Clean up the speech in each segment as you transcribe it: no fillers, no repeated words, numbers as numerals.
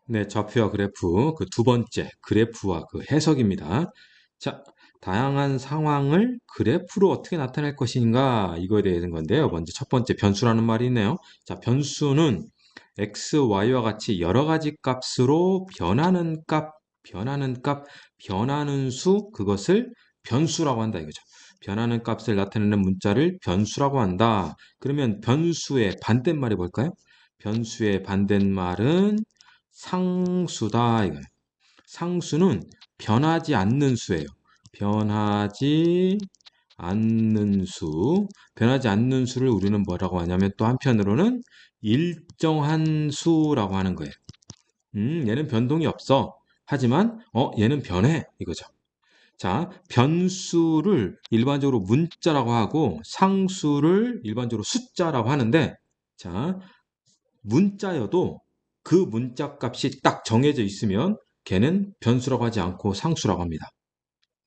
네, 좌표와 그래프, 그 두 번째 그래프와 그 해석입니다. 자, 다양한 상황을 그래프로 어떻게 나타낼 것인가, 이거에 대한 건데요. 먼저 첫 번째 변수라는 말이 있네요. 자, 변수는 x, y와 같이 여러 가지 값으로 변하는 수, 그것을 변수라고 한다 이거죠. 변하는 값을 나타내는 문자를 변수라고 한다. 그러면 변수의 반대말이 뭘까요? 변수의 반대말은 상수다 이거예요. 상수는 변하지 않는 수예요. 변하지 않는 수. 변하지 않는 수를 우리는 뭐라고 하냐면 또 한편으로는 일정한 수라고 하는 거예요. 얘는 변동이 없어. 하지만 얘는 변해 이거죠. 자, 변수를 일반적으로 문자라고 하고 상수를 일반적으로 숫자라고 하는데, 자, 문자여도 그 문자 값이 딱 정해져 있으면 걔는 변수라고 하지 않고 상수라고 합니다.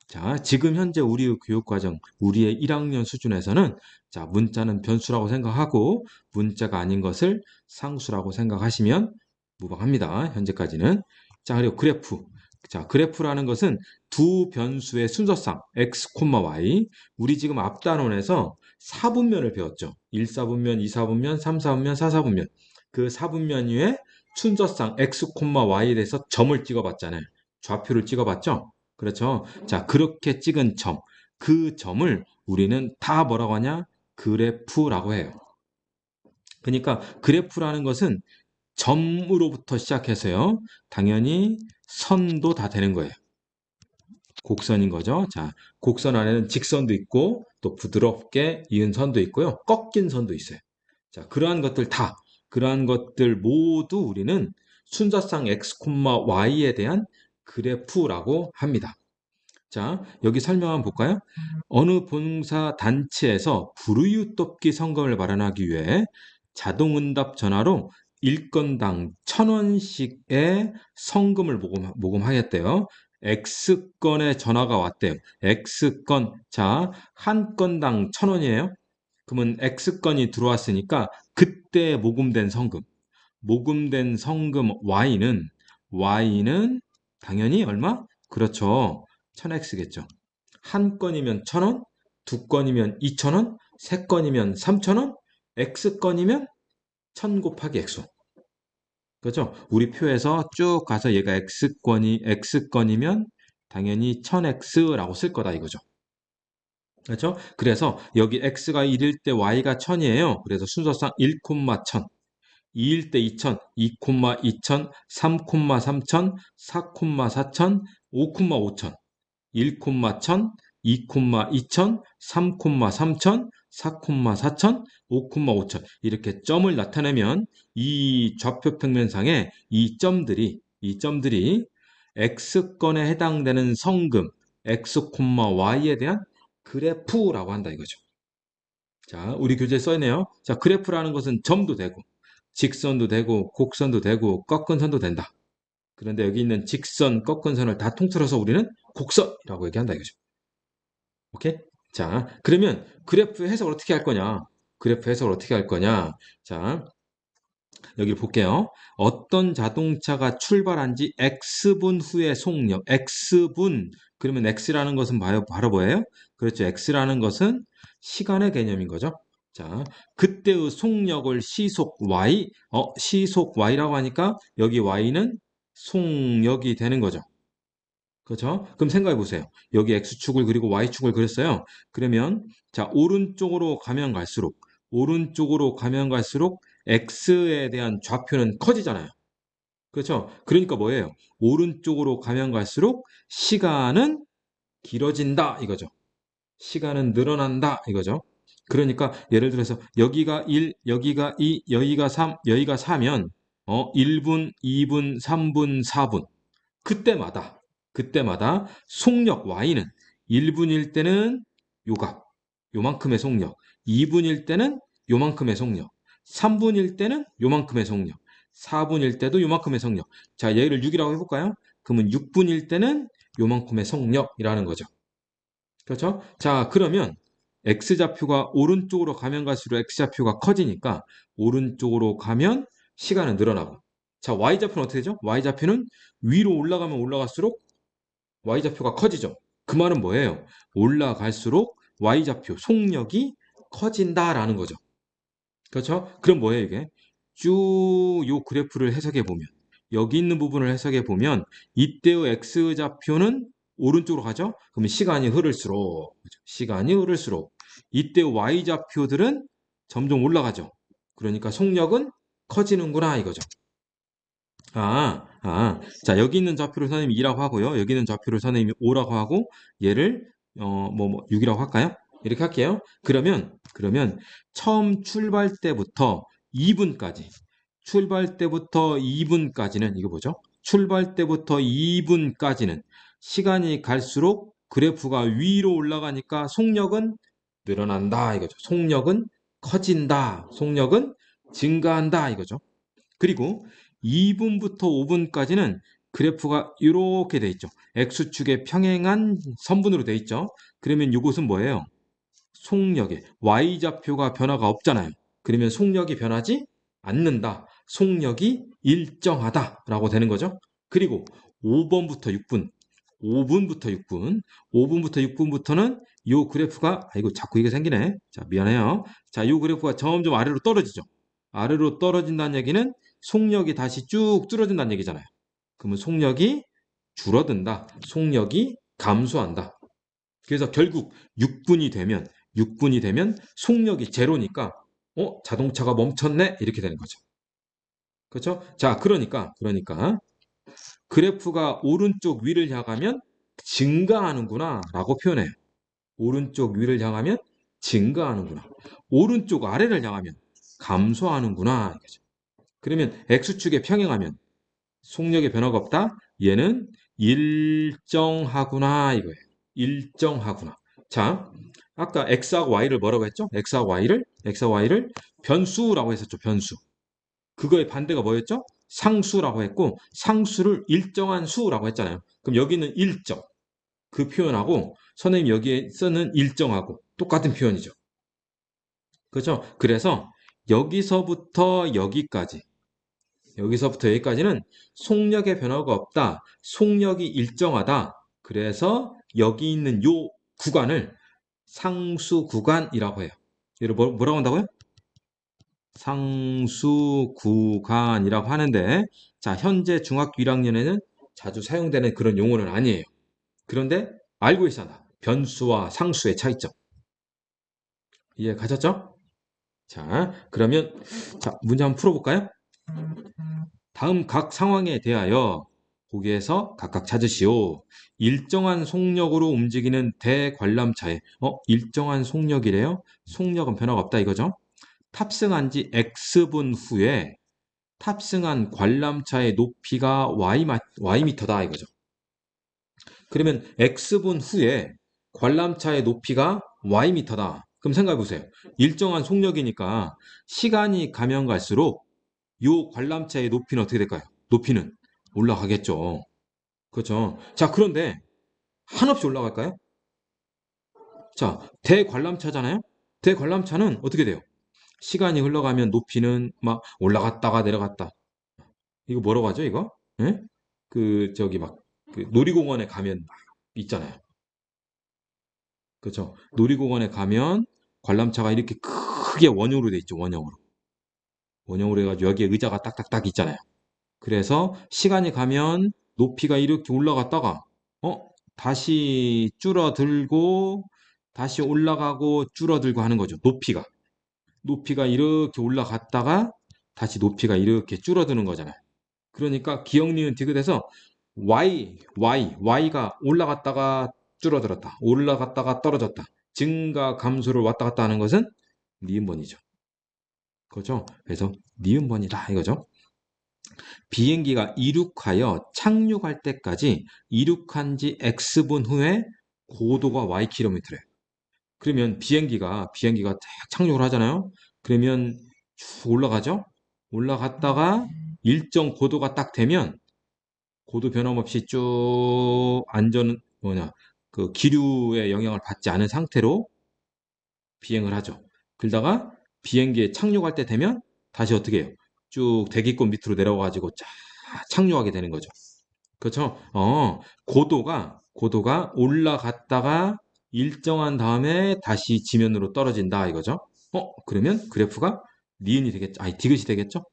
자, 지금 현재 우리의 교육과정, 우리의 1학년 수준에서는 자, 문자는 변수라고 생각하고 문자가 아닌 것을 상수라고 생각하시면 무방합니다. 현재까지는. 자, 그리고 그래프. 자, 그래프라는 것은 두 변수의 순서상 x, y. 우리 지금 앞단원에서 4분면을 배웠죠. 1사분면, 2사분면, 3사분면, 4사분면. 그 4분면 위에 순서상 x, y에 대해서 점을 찍어봤잖아요. 좌표를 찍어봤죠. 그렇죠. 자, 그렇게 찍은 점, 그 점을 우리는 다 뭐라고 하냐? 그래프라고 해요. 그러니까 그래프라는 것은 점으로부터 시작해서요. 당연히 선도 다 되는 거예요. 곡선인 거죠. 자, 곡선 안에는 직선도 있고 또 부드럽게 이은 선도 있고요. 꺾인 선도 있어요. 자, 그러한 것들 모두 우리는 순서상 x, y에 대한 그래프라고 합니다. 자, 여기 설명 한번 볼까요? 어느 봉사 단체에서 불우이웃 돕기 성금을 마련하기 위해 자동응답 전화로 일건당 1,000원씩의 성금을 모금하였대요. X건의 전화가 왔대요. X건, 자, 한 건당 1,000원이에요. 그러면 X건이 들어왔으니까 그때 모금된 성금 Y는 당연히 얼마? 그렇죠. 1000X겠죠. 한 건이면 1,000원, 두 건이면 2,000원, 세 건이면 3,000원, X건이면 1,000 곱하기 X. 그렇죠? 우리 표에서 쭉 가서 얘가 X건이면 당연히 1000X라고 쓸 거다 이거죠. 그렇죠? 그래서 여기 X가 1일 때 Y가 1000이에요. 그래서 순서상 1,1000. 2일 때 2000, 2,2000, 3,3000, 4,4000, 5,5000, 1,1000, 2,2000, 3,3000, 4,4000, 5,5000 이렇게 점을 나타내면 이 좌표 평면상에 이 점들이 X건에 해당되는 성금 X, Y에 대한 그래프라고 한다 이거죠. 자, 우리 교재에 써있네요. 자, 그래프라는 것은 점도 되고, 직선도 되고, 곡선도 되고, 꺾은 선도 된다. 그런데 여기 있는 직선, 꺾은 선을 다 통틀어서 우리는 곡선이라고 얘기한다 이거죠. 오케이? 자, 그러면 그래프 해석을 어떻게 할 거냐? 그래프 해석을 어떻게 할 거냐? 자, 여기 볼게요. 어떤 자동차가 출발한 지 X분 후의 속력, X분, 그러면 X라는 것은 바로 뭐예요? 그렇죠. X라는 것은 시간의 개념인 거죠. 자, 그때의 속력을 시속 Y라고 하니까 여기 Y는 속력이 되는 거죠. 그렇죠? 그럼 생각해 보세요. 여기 X축을 그리고 Y축을 그렸어요. 그러면 자, 오른쪽으로 가면 갈수록 X에 대한 좌표는 커지잖아요. 그렇죠? 그러니까 뭐예요? 오른쪽으로 가면 갈수록 시간은 길어진다 이거죠. 시간은 늘어난다 이거죠. 그러니까 예를 들어서 여기가 1, 여기가 2, 여기가 3, 여기가 4면 1분, 2분, 3분, 4분 그때마다 속력 Y는 1분일 때는 요값, 요만큼의 속력, 2분일 때는 요만큼의 속력, 3분일 때는 요만큼의 속력, 4분일 때도 요만큼의 속력. 자, 얘를 6이라고 해볼까요? 그러면 6분일 때는 요만큼의 속력이라는 거죠. 그렇죠? 자, 그러면 X좌표가 오른쪽으로 가면 갈수록 X좌표가 커지니까 오른쪽으로 가면 시간은 늘어나고 자, y좌표는 어떻게 되죠? y좌표는 위로 올라가면 올라갈수록 y좌표가 커지죠. 그 말은 뭐예요? 올라갈수록 y좌표 속력이 커진다라는 거죠. 그렇죠? 그럼 뭐예요, 이게? 쭉 요 그래프를 해석해 보면 여기 있는 부분을 해석해 보면 이때의 x좌표는 오른쪽으로 가죠? 그러면 시간이 흐를수록 그죠? 시간이 흐를수록 이때 y좌표들은 점점 올라가죠. 그러니까 속력은 커지는구나 이거죠. 자, 여기 있는 좌표를 선생님이 2라고 하고요. 여기 있는 좌표를 선생님이 5라고 하고, 얘를, 6이라고 할까요? 이렇게 할게요. 그러면, 처음 출발 때부터 2분까지, 출발 때부터 2분까지는, 이거 뭐죠? 출발 때부터 2분까지는 시간이 갈수록 그래프가 위로 올라가니까 속력은 늘어난다, 이거죠. 속력은 커진다, 속력은 증가한다, 이거죠. 그리고 2분부터 5분까지는 그래프가 이렇게 돼 있죠. X축에 평행한 선분으로 돼 있죠. 그러면 이것은 뭐예요? 속력의 Y좌표가 변화가 없잖아요. 그러면 속력이 변하지 않는다. 속력이 일정하다라고 되는 거죠. 그리고 5번부터 6분, 5분부터 6분, 5분부터 6분부터는 이 그래프가 이거 자꾸 이게 생기네. 자, 미안해요. 자, 이 그래프가 점점 아래로 떨어지죠. 아래로 떨어진다는 얘기는 속력이 다시 쭉 줄어든다는 얘기잖아요. 그러면 속력이 줄어든다. 속력이 감소한다. 그래서 결국 6분이 되면 속력이 제로니까 자동차가 멈췄네 이렇게 되는 거죠. 그렇죠? 자, 그러니까 그래프가 오른쪽 위를 향하면 증가하는구나 라고 표현해요. 오른쪽 위를 향하면 증가하는구나. 오른쪽 아래를 향하면 감소하는구나 이거죠. 그러면 X축에 평행하면 속력의 변화가 없다. 얘는 일정하구나 이거예요. 일정하구나. 자, 아까 X하고 Y를 뭐라고 했죠? X하고 Y를 변수라고 했었죠. 변수. 그거의 반대가 뭐였죠? 상수라고 했고 상수를 일정한 수라고 했잖아요. 그럼 여기는 일정. 그 표현하고 선생님 여기에 쓰는 일정하고 똑같은 표현이죠. 그렇죠? 그래서 여기서부터 여기까지 여기서부터 여기까지는 속력의 변화가 없다. 속력이 일정하다. 그래서 여기 있는 요 구간을 상수 구간이라고 해요. 얘를 뭐라고 한다고요? 상수 구간이라고 하는데 자, 현재 중학교 1학년에는 자주 사용되는 그런 용어는 아니에요. 그런데 알고 있잖아. 변수와 상수의 차이점. 이해 가셨죠? 자, 그러면 자, 문제 한번 풀어볼까요? 다음 각 상황에 대하여 보기에서 각각 찾으시오. 일정한 속력으로 움직이는 대관람차에 일정한 속력이래요? 속력은 변화가 없다 이거죠? 탑승한 지 X분 후에 탑승한 관람차의 높이가 Y미터다 이거죠. 그러면 X분 후에 관람차의 높이가 Y미터다. 그럼 생각해 보세요. 일정한 속력이니까 시간이 가면 갈수록 요 관람차의 높이는 어떻게 될까요? 높이는 올라가겠죠. 그렇죠. 자, 그런데 한없이 올라갈까요? 자, 대관람차잖아요. 대관람차는 어떻게 돼요? 시간이 흘러가면 높이는 막 올라갔다가 내려갔다. 이거 뭐라고 하죠, 이거? 예? 저기 막, 그 놀이공원에 가면 막 있잖아요. 그렇죠. 놀이공원에 가면 관람차가 이렇게 크게 원형으로 돼 있죠, 원형으로. 원형으로 해가지고 여기에 의자가 딱딱딱 있잖아요. 그래서 시간이 가면 높이가 이렇게 올라갔다가 다시 줄어들고 다시 올라가고 줄어들고 하는 거죠. 높이가 이렇게 올라갔다가 다시 높이가 이렇게 줄어드는 거잖아요. 그러니까 기억 니은 디귿에서 Y가 올라갔다가 줄어들었다. 올라갔다가 떨어졌다. 증가 감소를 왔다 갔다 하는 것은 니은번이죠. 그렇죠? 그래서 니은번이다 이거죠. 비행기가 이륙하여 착륙할 때까지 이륙한 지 X분 후에 고도가 Ykm래요. 그러면 비행기가 딱 착륙을 하잖아요. 그러면 쭉 올라가죠. 올라갔다가 일정 고도가 딱 되면 고도 변함없이 쭉 그 기류의 영향을 받지 않은 상태로 비행을 하죠. 그러다가 비행기에 착륙할 때 되면 다시 어떻게 해요? 쭉 대기권 밑으로 내려가지고 쫙 착륙하게 되는 거죠. 그렇죠? 고도가 올라갔다가 일정한 다음에 다시 지면으로 떨어진다 이거죠. 그러면 그래프가 니은이 되겠죠? 아니, 디귿이 되겠죠?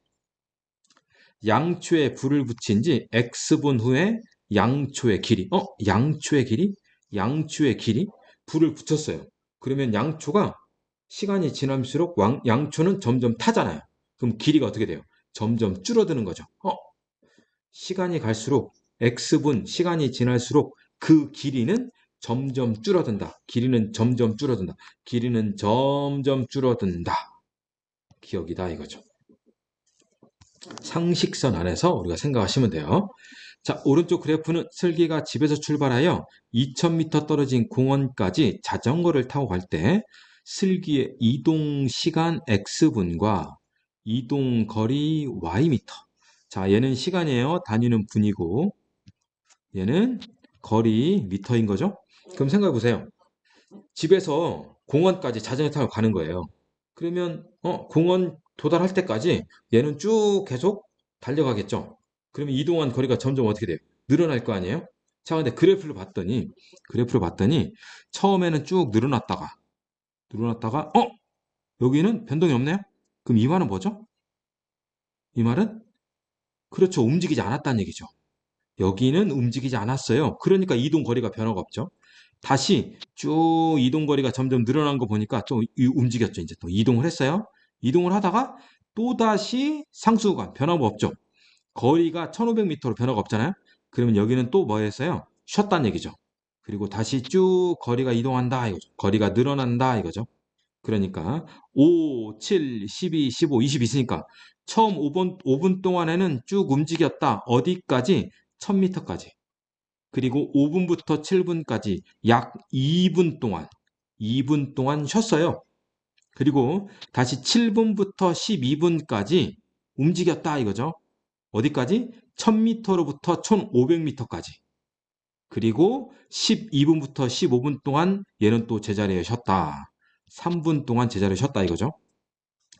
양초에 불을 붙인 지 X분 후에 양초의 길이. 양초의 길이? 양초의 길이? 불을 붙였어요. 그러면 양초가 시간이 지날수록 양초는 점점 타잖아요. 그럼 길이가 어떻게 돼요? 점점 줄어드는 거죠. 시간이 갈수록 X분 시간이 지날수록 그 길이는 점점 줄어든다. 길이는 점점 줄어든다. 길이는 점점 줄어든다. 기억이다 이거죠. 상식선 안에서 우리가 생각하시면 돼요. 자, 오른쪽 그래프는 슬기가 집에서 출발하여 2000m 떨어진 공원까지 자전거를 타고 갈 때 슬기의 이동 시간 X분과 이동 거리 Ym. 자, 얘는 시간이에요. 단위는 분이고 얘는 거리 미터인 거죠. 그럼 생각해 보세요. 집에서 공원까지 자전거 타고 가는 거예요. 그러면 공원 도달할 때까지 얘는 쭉 계속 달려가겠죠. 그러면 이동한 거리가 점점 어떻게 돼요? 늘어날 거 아니에요? 자, 근데 그래프를 봤더니 처음에는 쭉 늘어났다가 여기는 변동이 없네요. 그럼 이 말은 뭐죠? 이 말은 그렇죠. 움직이지 않았다는 얘기죠. 여기는 움직이지 않았어요. 그러니까 이동 거리가 변화가 없죠. 다시 쭉 이동 거리가 점점 늘어난 거 보니까 좀 움직였죠. 이제 또 이동을 했어요. 이동을 하다가 또다시 상수구간 변화가 없죠. 거리가 1500m로 변화가 없잖아요. 그러면 여기는 또 뭐 했어요? 쉬었다는 얘기죠. 그리고 다시 쭉 거리가 이동한다 이거죠. 거리가 늘어난다 이거죠. 그러니까 5, 7, 12, 15, 20 있으니까 처음 5분 동안에는 쭉 움직였다. 어디까지? 1000m까지. 그리고 5분부터 7분까지 약 2분 동안 쉬었어요. 그리고 다시 7분부터 12분까지 움직였다 이거죠. 어디까지? 1000m로부터 1500m까지. 그리고 12분부터 15분 동안 얘는 또 제자리에 쉬었다. 3분 동안 제자리에 쉬었다 이거죠.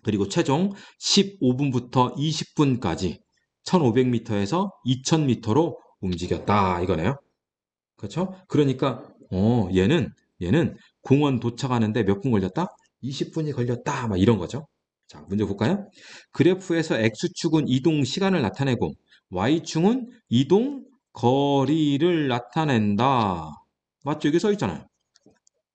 그리고 최종 15분부터 20분까지 1500m에서 2000m로 움직였다 이거네요. 그렇죠? 그러니까 얘는 공원 도착하는데 몇 분 걸렸다? 20분이 걸렸다. 막 이런 거죠. 자, 문제 볼까요? 그래프에서 X축은 이동 시간을 나타내고 Y축은 이동 거리를 나타낸다. 맞죠? 여기 써 있잖아요.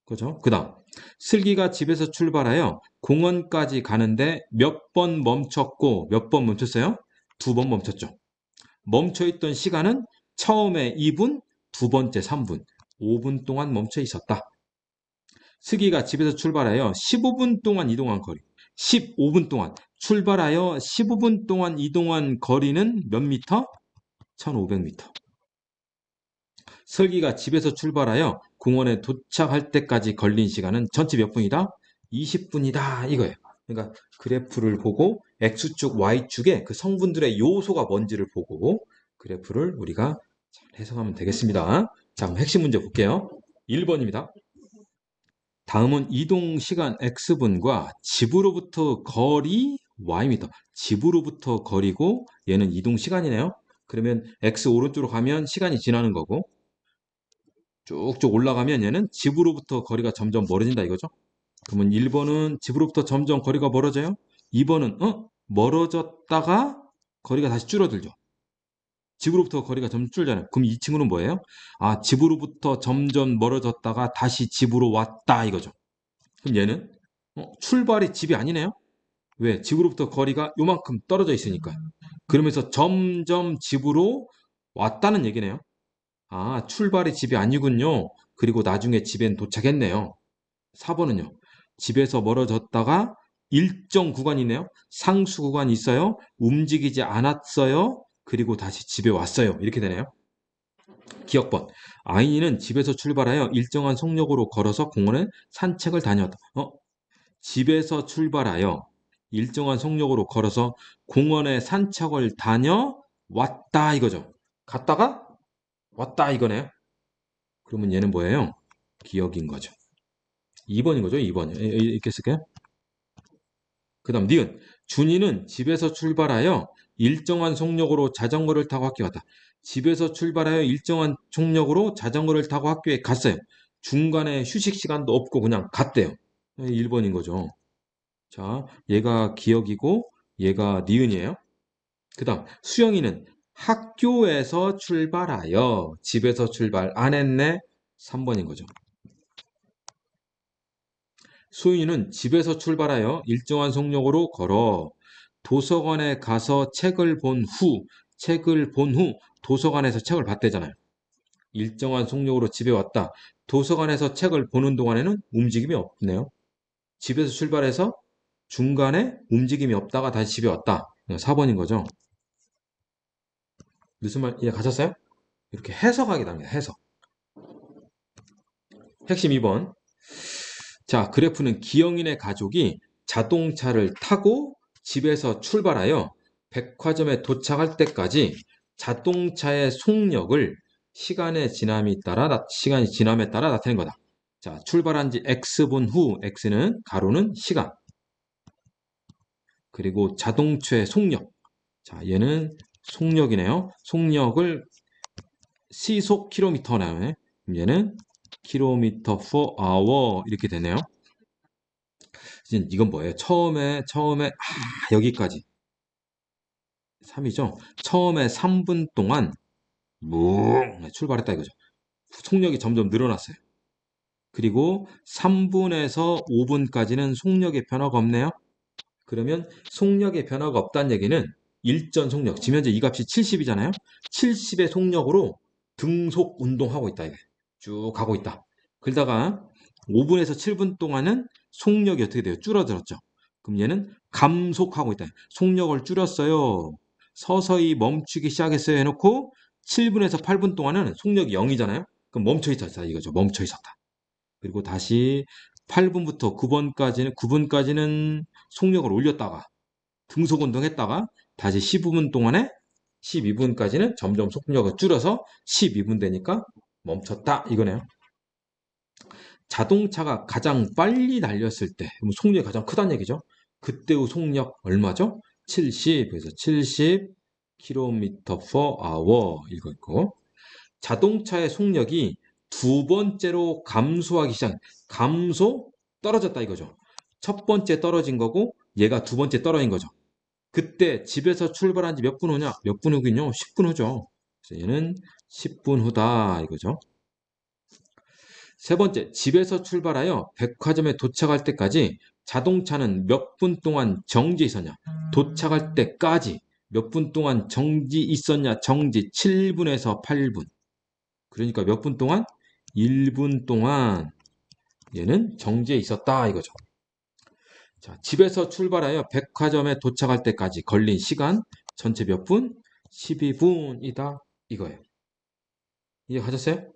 그죠? 그다음 슬기가 집에서 출발하여 공원까지 가는데 몇 번 멈췄고 몇 번 멈췄어요? 2번 멈췄죠. 멈춰있던 시간은 처음에 2분, 두 번째 3분, 5분 동안 멈춰 있었다. 슬기가 집에서 출발하여 15분 동안 이동한 거리. 15분 동안 출발하여 15분 동안 이동한 거리는 몇 미터? 1500m. 슬기가 집에서 출발하여 공원에 도착할 때까지 걸린 시간은 전체 몇 분이다? 20분이다 이거예요. 그러니까 그래프를 보고 X축, Y축의 그 성분들의 요소가 뭔지를 보고 그래프를 우리가 잘 해석하면 되겠습니다. 자, 그럼 핵심 문제 볼게요. 1번입니다. 다음은 이동 시간 X분과 집으로부터 거리 Y입니다. 집으로부터 거리고 얘는 이동 시간이네요. 그러면 X 오른쪽으로 가면 시간이 지나는 거고 쭉쭉 올라가면 얘는 집으로부터 거리가 점점 멀어진다 이거죠. 그러면 1번은 집으로부터 점점 거리가 멀어져요. 2번은 멀어졌다가 거리가 다시 줄어들죠. 집으로부터 거리가 점점 줄잖아요. 그럼 이 친구는 뭐예요? 집으로부터 점점 멀어졌다가 다시 집으로 왔다 이거죠. 그럼 얘는 출발이 집이 아니네요. 왜? 집으로부터 거리가 요만큼 떨어져 있으니까. 그러면서 점점 집으로 왔다는 얘기네요. 출발이 집이 아니군요. 그리고 나중에 집엔 도착했네요. 4번은요. 집에서 멀어졌다가 일정 구간이네요. 상수 구간이 있어요. 움직이지 않았어요. 그리고 다시 집에 왔어요. 이렇게 되네요. 기억번. 아이는 집에서 출발하여 일정한 속력으로 걸어서 공원에 산책을 다녔다. 집에서 출발하여 일정한 속력으로 걸어서 공원에 산책을 다녀왔다 이거죠. 갔다가 왔다 이거네요. 그러면 얘는 뭐예요? 기억인 거죠. 2번인 거죠. 2번. 이렇게 쓸게요. 그 다음 니은. 준이는 집에서 출발하여 일정한 속력으로 자전거를 타고 학교에 갔다. 집에서 출발하여 일정한 속력으로 자전거를 타고 학교에 갔어요. 중간에 휴식 시간도 없고 그냥 갔대요. 1번인 거죠. 자, 얘가 기억이고 얘가 니은이에요. 그 다음 수영이는 학교에서 출발하여 집에서 출발 안 했네. 3번인 거죠. 수인은 집에서 출발하여 일정한 속력으로 걸어 도서관에 가서 책을 본 후 도서관에서 책을 봤대잖아요. 일정한 속력으로 집에 왔다. 도서관에서 책을 보는 동안에는 움직임이 없네요. 집에서 출발해서 중간에 움직임이 없다가 다시 집에 왔다. 4번인 거죠. 무슨 말 이해 가셨어요? 이렇게 해석하게 됩니다. 해석. 핵심 2번. 자, 그래프는 기영인의 가족이 자동차를 타고 집에서 출발하여 백화점에 도착할 때까지 자동차의 속력을 시간이 지남에 따라 나타낸 거다. 자, 출발한 지 X분 후, X는 가로는 시간. 그리고 자동차의 속력. 자, 얘는 속력이네요. 속력을 시속 킬로미터 나오네. 얘는 킬로미터 per hour 이렇게 되네요. 이건 뭐예요? 처음에 여기까지 3이죠. 처음에 3분 동안 출발했다 이거죠. 속력이 점점 늘어났어요. 그리고 3분에서 5분까지는 속력의 변화가 없네요. 그러면 속력의 변화가 없다는 얘기는 일전 속력, 지금 현재 이 값이 70이잖아요. 70의 속력으로 등속 운동하고 있다. 이게 쭉 가고 있다. 그러다가 5분에서 7분 동안은 속력이 어떻게 돼요? 줄어들었죠. 그럼 얘는 감속하고 있다. 속력을 줄였어요. 서서히 멈추기 시작했어요. 해놓고 7분에서 8분 동안은 속력이 0이잖아요. 그럼 멈춰 있었다 이거죠. 멈춰 있었다. 그리고 다시 8분부터 9분까지는 속력을 올렸다가 등속 운동했다가 다시 15분 동안에 12분까지는 점점 속력을 줄여서 12분 되니까 멈췄다 이거네요. 자동차가 가장 빨리 달렸을 때 속력이 가장 크다는 얘기죠. 그때의 속력 얼마죠? 70. 그래서 70km per hour 이거 있고 자동차의 속력이 두 번째로 감소하기 시작. 감소 떨어졌다 이거죠. 첫 번째 떨어진 거고 얘가 두 번째 떨어진 거죠. 그때 집에서 출발한 지 몇 분 후냐? 몇 분 후긴요? 10분 후죠. 그래서 얘는 10분 후다 이거죠. 세 번째, 집에서 출발하여 백화점에 도착할 때까지 자동차는 몇 분 동안 정지 있었냐? 도착할 때까지 몇 분 동안 정지 있었냐? 정지 7분에서 8분. 그러니까 몇 분 동안? 1분 동안 얘는 정지해 있었다 이거죠. 자, 집에서 출발하여 백화점에 도착할 때까지 걸린 시간 전체 몇 분? 12분이다 이거예요. 이해하셨어요?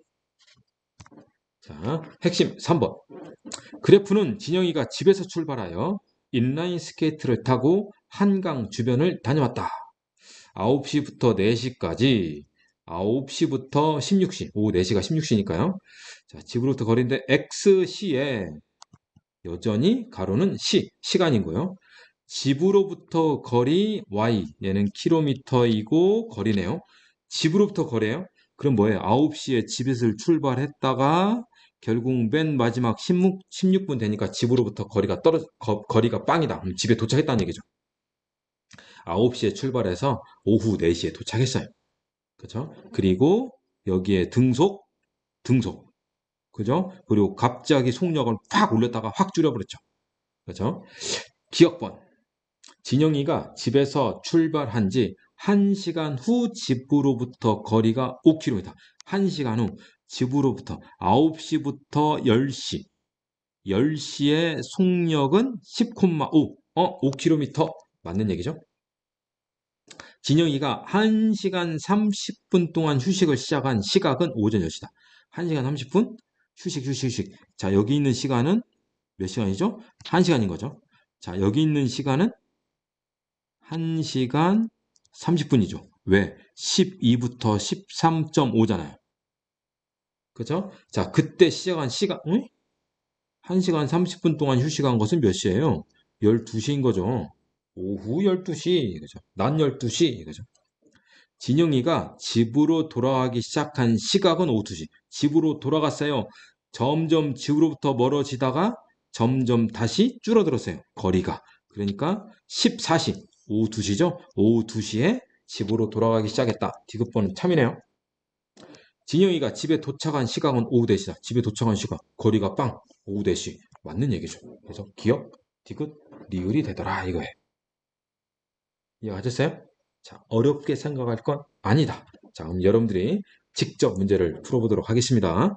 자, 핵심 3번. 그래프는 진영이가 집에서 출발하여 인라인 스케이트를 타고 한강 주변을 다녀왔다. 9시부터 4시까지 9시부터 16시 오후 4시가 16시니까요. 자, 집으로부터 거리인데 XC에 여전히 가로는 시간이고요. 집으로부터 거리 Y 얘는 킬로미터이고 거리네요. 집으로부터 거리예요. 그럼 뭐예요? 9시에 집에서 출발했다가 결국 맨 마지막 16분 되니까 집으로부터 거리가 빵이다. 그럼 집에 도착했다는 얘기죠. 9시에 출발해서 오후 4시에 도착했어요. 그죠? 그리고 여기에 등속. 그죠? 그리고 갑자기 속력을 팍 올렸다가 확 줄여버렸죠. 그죠? 기억번. 진영이가 집에서 출발한 지 1시간 후 집으로부터 거리가 5km. 1시간 후 집으로부터 9시부터 10시. 10시의 속력은 10,5. 5km. 맞는 얘기죠? 진영이가 1시간 30분 동안 휴식을 시작한 시각은 오전 10시다. 1시간 30분? 휴식. 자, 여기 있는 시간은 몇 시간이죠? 1시간인 거죠. 자, 여기 있는 시간은 1시간 30분이죠. 왜? 12부터 13.5잖아요. 그죠? 자, 그때 시작한 시간, 응? 1시간 30분 동안 휴식한 것은 몇 시예요? 12시인 거죠. 오후 12시, 그죠? 낮 12시, 그죠? 진영이가 집으로 돌아가기 시작한 시각은 오후 2시. 집으로 돌아갔어요. 점점 집으로부터 멀어지다가 점점 다시 줄어들었어요. 거리가. 그러니까 14시, 오후 2시죠? 오후 2시에 집으로 돌아가기 시작했다. 디귿번은 참이네요. 진영이가 집에 도착한 시각은 오후 4시다. 집에 도착한 시각, 거리가 빵, 오후 4시. 맞는 얘기죠. 그래서 기억, 디귿, 리을이 되더라 이거예요. 이해하셨어요? 자, 어렵게 생각할 건 아니다. 자, 그럼 여러분들이 직접 문제를 풀어보도록 하겠습니다.